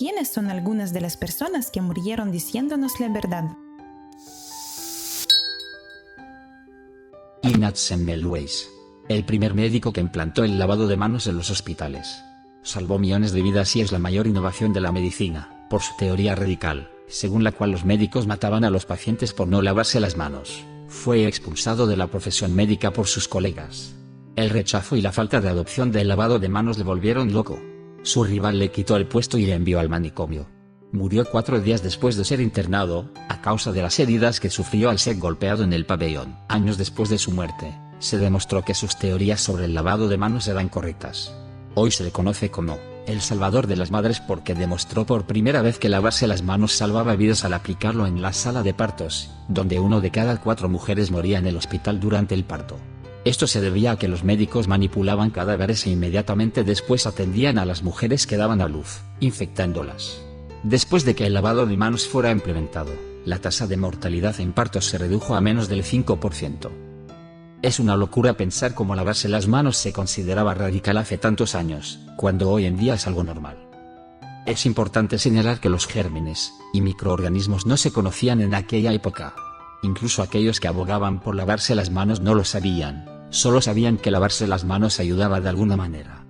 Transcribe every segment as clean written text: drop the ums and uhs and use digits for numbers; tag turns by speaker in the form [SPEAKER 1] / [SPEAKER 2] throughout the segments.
[SPEAKER 1] ¿quiénes son algunas de las personas que murieron diciéndonos la verdad?
[SPEAKER 2] Ignaz Semmelweis, el primer médico que implantó el lavado de manos en los hospitales. Salvó millones de vidas y es la mayor innovación de la medicina, por su teoría radical, según la cual los médicos mataban a los pacientes por no lavarse las manos. Fue expulsado de la profesión médica por sus colegas. El rechazo y la falta de adopción del lavado de manos le volvieron loco. Su rival le quitó el puesto y le envió al manicomio. Murió 4 días después de ser internado, a causa de las heridas que sufrió al ser golpeado en el pabellón. Años después de su muerte, se demostró que sus teorías sobre el lavado de manos eran correctas. Hoy se le conoce como el salvador de las madres porque demostró por primera vez que lavarse las manos salvaba vidas al aplicarlo en la sala de partos, donde 1 de cada 4 mujeres moría en el hospital durante el parto. Esto se debía a que los médicos manipulaban cadáveres e inmediatamente después atendían a las mujeres que daban a luz, infectándolas. Después de que el lavado de manos fuera implementado, la tasa de mortalidad en partos se redujo a menos del 5%. Es una locura pensar cómo lavarse las manos se consideraba radical hace tantos años, cuando hoy en día es algo normal. Es importante señalar que los gérmenes y microorganismos no se conocían en aquella época. Incluso aquellos que abogaban por lavarse las manos no lo sabían, solo sabían que lavarse las manos ayudaba de alguna manera.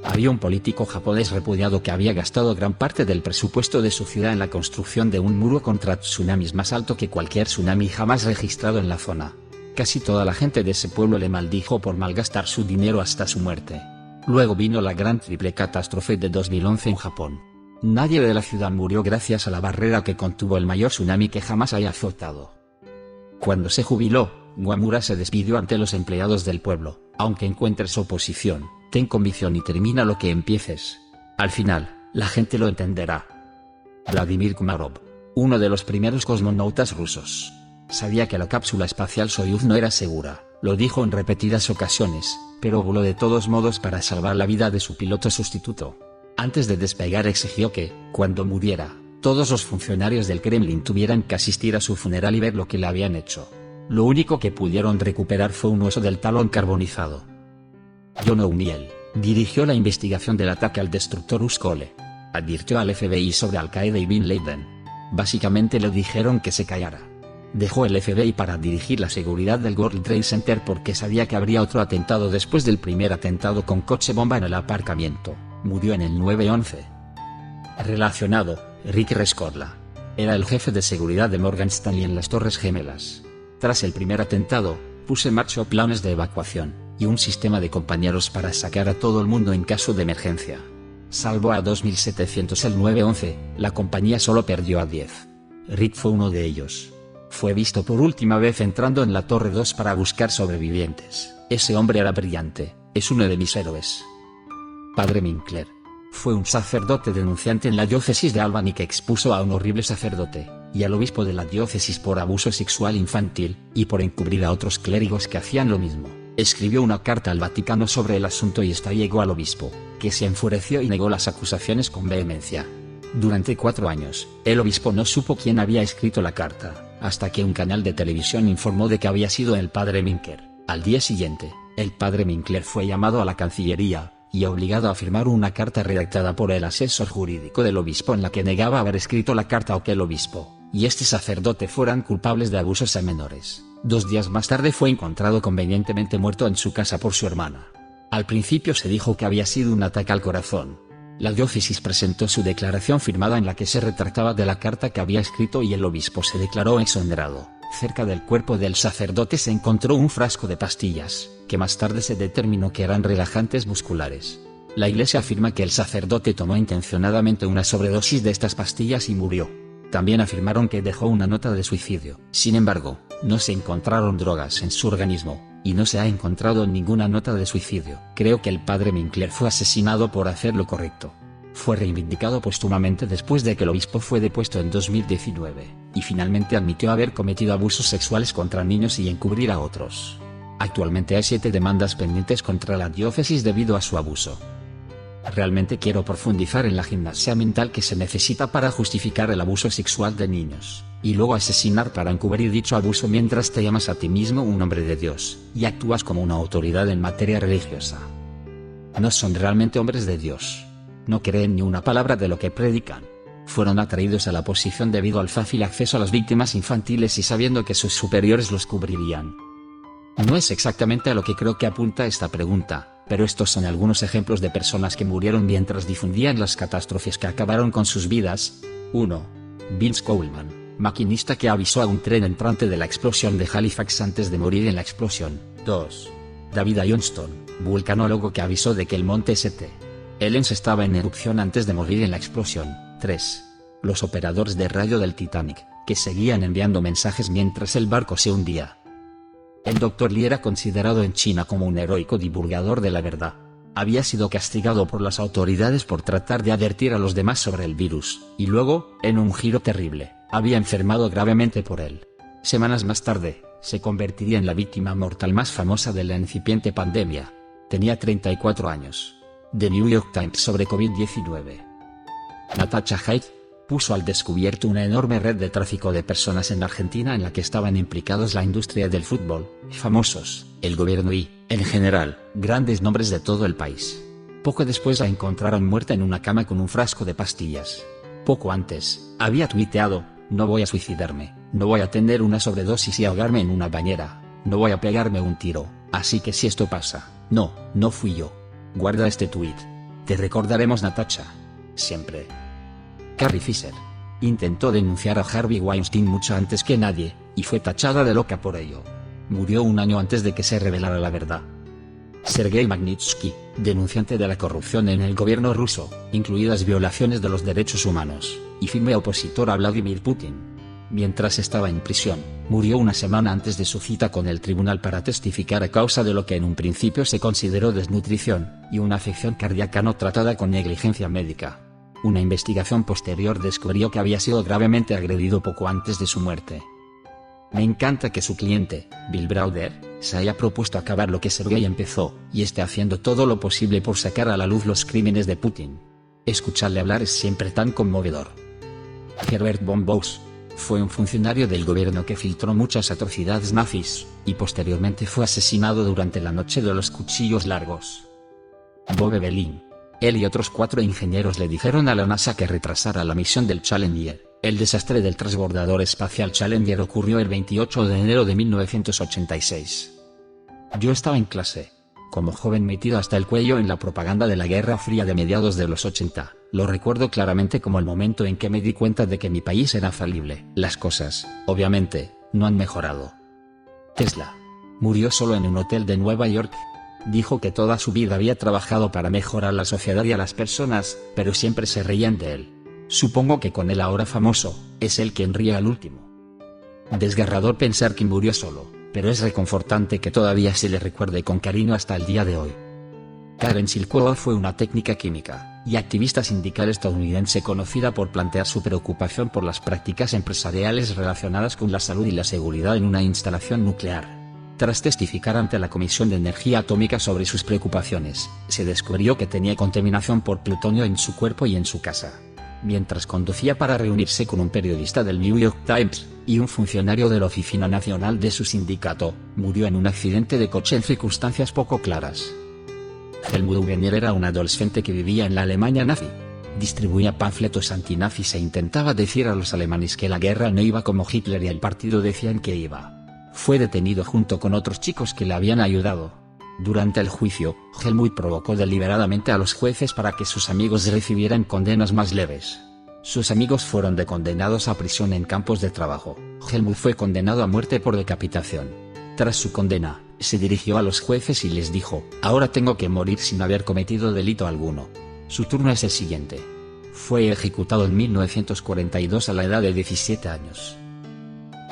[SPEAKER 2] Había un político japonés repudiado que había gastado gran parte del presupuesto de su ciudad en la construcción de un muro contra tsunamis más alto que cualquier tsunami jamás registrado en la zona. Casi toda la gente de ese pueblo le maldijo por malgastar su dinero hasta su muerte. Luego vino la gran triple catástrofe de 2011 en Japón. Nadie de la ciudad murió gracias a la barrera que contuvo el mayor tsunami que jamás haya azotado. Cuando se jubiló, Wamura se despidió ante los empleados del pueblo: aunque encuentres oposición, ten convicción y termina lo que empieces. Al final, la gente lo entenderá. Vladimir Komarov, uno de los primeros cosmonautas rusos, sabía que la cápsula espacial Soyuz no era segura, lo dijo en repetidas ocasiones, pero voló de todos modos para salvar la vida de su piloto sustituto. Antes de despegar exigió que, cuando muriera, todos los funcionarios del Kremlin tuvieran que asistir a su funeral y ver lo que le habían hecho. Lo único que pudieron recuperar fue un hueso del talón carbonizado. John O'Neill dirigió la investigación del ataque al destructor Uskole. Advirtió al FBI sobre Al-Qaeda y Bin Laden. Básicamente le dijeron que se callara. Dejó el FBI para dirigir la seguridad del World Trade Center porque sabía que habría otro atentado después del primer atentado con coche bomba en el aparcamiento. Murió en el 9/11. Relacionado, Rick Rescorla era el jefe de seguridad de Morgan Stanley en las Torres Gemelas. Tras el primer atentado, puso en marcha planes de evacuación y un sistema de compañeros para sacar a todo el mundo en caso de emergencia. Salvó a 2.700 el 9/11, la compañía solo perdió a 10. Rick fue uno de ellos. Fue visto por última vez entrando en la Torre 2 para buscar sobrevivientes. Ese hombre era brillante, es uno de mis héroes. Padre Minkler fue un sacerdote denunciante en la diócesis de Albany que expuso a un horrible sacerdote y al obispo de la diócesis por abuso sexual infantil, y por encubrir a otros clérigos que hacían lo mismo. Escribió una carta al Vaticano sobre el asunto y esta llegó al obispo, que se enfureció y negó las acusaciones con vehemencia. Durante 4 años, el obispo no supo quién había escrito la carta, hasta que un canal de televisión informó de que había sido el padre Minkler. Al día siguiente, el padre Minkler fue llamado a la Cancillería y obligado a firmar una carta redactada por el asesor jurídico del obispo en la que negaba haber escrito la carta o que el obispo y este sacerdote fueran culpables de abusos a menores. 2 días más tarde fue encontrado convenientemente muerto en su casa por su hermana. Al principio se dijo que había sido un ataque al corazón. La diócesis presentó su declaración firmada en la que se retractaba de la carta que había escrito y el obispo se declaró exonerado. Cerca del cuerpo del sacerdote se encontró un frasco de pastillas, que más tarde se determinó que eran relajantes musculares. La iglesia afirma que el sacerdote tomó intencionadamente una sobredosis de estas pastillas y murió. También afirmaron que dejó una nota de suicidio. Sin embargo, no se encontraron drogas en su organismo, y no se ha encontrado ninguna nota de suicidio. Creo que el padre Minkler fue asesinado por hacer lo correcto. Fue reivindicado póstumamente después de que el obispo fue depuesto en 2019, y finalmente admitió haber cometido abusos sexuales contra niños y encubrir a otros. Actualmente hay 7 demandas pendientes contra la diócesis debido a su abuso. Realmente quiero profundizar en la gimnasia mental que se necesita para justificar el abuso sexual de niños, y luego asesinar para encubrir dicho abuso mientras te llamas a ti mismo un hombre de Dios, y actúas como una autoridad en materia religiosa. No son realmente hombres de Dios. No creen ni una palabra de lo que predican. Fueron atraídos a la posición debido al fácil acceso a las víctimas infantiles y sabiendo que sus superiores los cubrirían. No es exactamente a lo que creo que apunta esta pregunta, pero estos son algunos ejemplos de personas que murieron mientras difundían las catástrofes que acabaron con sus vidas. 1. Vince Coleman, maquinista que avisó a un tren entrante de la explosión de Halifax antes de morir en la explosión. 2. David Johnston, vulcanólogo que avisó de que el monte St. Helens estaba en erupción antes de morir en la explosión. 3. Los operadores de radio del Titanic, que seguían enviando mensajes mientras el barco se hundía. El Dr. Li era considerado en China como un heroico divulgador de la verdad. Había sido castigado por las autoridades por tratar de advertir a los demás sobre el virus, y luego, en un giro terrible, había enfermado gravemente por él. Semanas más tarde, se convertiría en la víctima mortal más famosa de la incipiente pandemia. Tenía 34 años. The New York Times sobre COVID-19. Natasha Haidt puso al descubierto una enorme red de tráfico de personas en Argentina en la que estaban implicados la industria del fútbol, famosos, el gobierno y, en general, grandes nombres de todo el país. Poco después la encontraron muerta en una cama con un frasco de pastillas. Poco antes, había tuiteado: no voy a suicidarme, no voy a tener una sobredosis y ahogarme en una bañera, no voy a pegarme un tiro, así que si esto pasa, no fui yo. Guarda este tuit. Te recordaremos, Natasha. Siempre. Carrie Fisher intentó denunciar a Harvey Weinstein mucho antes que nadie, y fue tachada de loca por ello. Murió un año antes de que se revelara la verdad. Sergei Magnitsky, denunciante de la corrupción en el gobierno ruso, incluidas violaciones de los derechos humanos, y firme opositor a Vladimir Putin. Mientras estaba en prisión, murió una semana antes de su cita con el tribunal para testificar a causa de lo que en un principio se consideró desnutrición, y una afección cardíaca no tratada con negligencia médica. Una investigación posterior descubrió que había sido gravemente agredido poco antes de su muerte. Me encanta que su cliente, Bill Browder, se haya propuesto acabar lo que Sergei empezó, y esté haciendo todo lo posible por sacar a la luz los crímenes de Putin. Escucharle hablar es siempre tan conmovedor. Herbert von Bose fue un funcionario del gobierno que filtró muchas atrocidades nazis, y posteriormente fue asesinado durante la noche de los cuchillos largos. Bob Evelyn. Él y otros 4 ingenieros le dijeron a la NASA que retrasara la misión del Challenger. El desastre del transbordador espacial Challenger ocurrió el 28 de enero de 1986. Yo estaba en clase, como joven metido hasta el cuello en la propaganda de la Guerra Fría de mediados de los 80. Lo recuerdo claramente como el momento en que me di cuenta de que mi país era falible. Las cosas, obviamente, no han mejorado. Tesla murió solo en un hotel de Nueva York. Dijo que toda su vida había trabajado para mejorar la sociedad y a las personas, pero siempre se reían de él. Supongo que con él ahora famoso, es él quien ríe al último. Desgarrador pensar que murió solo, pero es reconfortante que todavía se le recuerde con cariño hasta el día de hoy. Karen Silkwood fue una técnica química y activista sindical estadounidense conocida por plantear su preocupación por las prácticas empresariales relacionadas con la salud y la seguridad en una instalación nuclear. Tras testificar ante la Comisión de Energía Atómica sobre sus preocupaciones, se descubrió que tenía contaminación por plutonio en su cuerpo y en su casa. Mientras conducía para reunirse con un periodista del New York Times y un funcionario de la Oficina Nacional de su sindicato, murió en un accidente de coche en circunstancias poco claras. Helmut Wegener era un adolescente que vivía en la Alemania nazi. Distribuía panfletos antinazis e intentaba decir a los alemanes que la guerra no iba como Hitler y el partido decían que iba. Fue detenido junto con otros chicos que le habían ayudado. Durante el juicio, Helmut provocó deliberadamente a los jueces para que sus amigos recibieran condenas más leves. Sus amigos fueron condenados a prisión en campos de trabajo. Helmut fue condenado a muerte por decapitación. Tras su condena, se dirigió a los jueces y les dijo: ahora tengo que morir sin haber cometido delito alguno. Su turno es el siguiente. Fue ejecutado en 1942 a la edad de 17 años.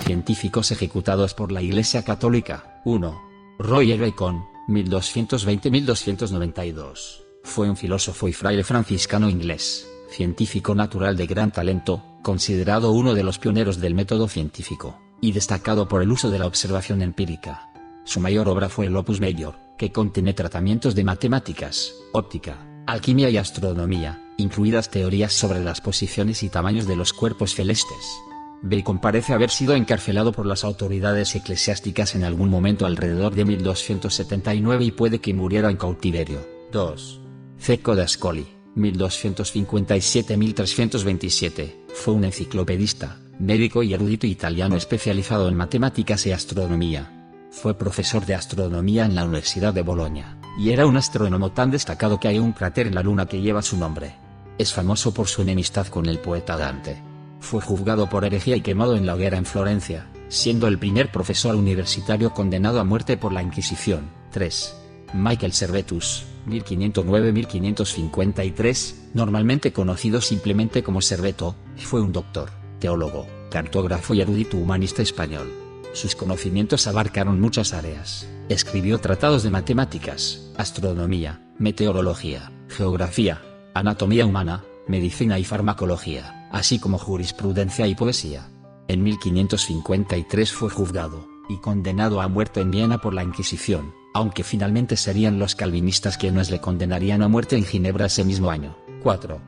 [SPEAKER 2] Científicos ejecutados por la Iglesia Católica. 1. Roger Bacon, 1220-1292. Fue un filósofo y fraile franciscano inglés, científico natural de gran talento, considerado uno de los pioneros del método científico, y destacado por el uso de la observación empírica. Su mayor obra fue el Opus Major, que contiene tratamientos de matemáticas, óptica, alquimia y astronomía, incluidas teorías sobre las posiciones y tamaños de los cuerpos celestes. Bacon parece haber sido encarcelado por las autoridades eclesiásticas en algún momento alrededor de 1279 y puede que muriera en cautiverio. 2. Cecco d'Ascoli, 1257-1327, fue un enciclopedista, médico y erudito italiano especializado en matemáticas y astronomía. Fue profesor de astronomía en la Universidad de Bolonia, y era un astrónomo tan destacado que hay un cráter en la Luna que lleva su nombre. Es famoso por su enemistad con el poeta Dante. Fue juzgado por herejía y quemado en la hoguera en Florencia, siendo el primer profesor universitario condenado a muerte por la Inquisición. 3. Michael Servetus, 1509-1553, normalmente conocido simplemente como Serveto, fue un doctor, teólogo, cartógrafo y erudito humanista español. Sus conocimientos abarcaron muchas áreas. Escribió tratados de matemáticas, astronomía, meteorología, geografía, anatomía humana, medicina y farmacología, así como jurisprudencia y poesía. En 1553 fue juzgado y condenado a muerte en Viena por la Inquisición, aunque finalmente serían los calvinistas quienes le condenarían a muerte en Ginebra ese mismo año. 4.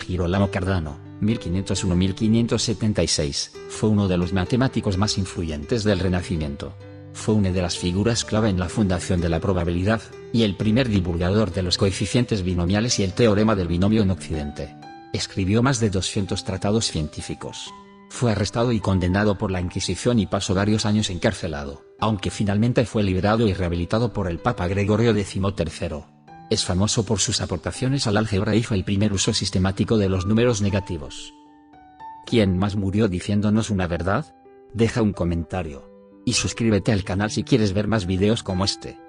[SPEAKER 2] Girolamo Cardano, 1501-1576, fue uno de los matemáticos más influyentes del Renacimiento. Fue una de las figuras clave en la fundación de la probabilidad, y el primer divulgador de los coeficientes binomiales y el teorema del binomio en Occidente. Escribió más de 200 tratados científicos. Fue arrestado y condenado por la Inquisición y pasó varios años encarcelado, aunque finalmente fue liberado y rehabilitado por el Papa Gregorio XIII. Es famoso por sus aportaciones al álgebra y hizo el primer uso sistemático de los números negativos. ¿Quién más murió diciéndonos una verdad? Deja un comentario. Y suscríbete al canal si quieres ver más videos como este.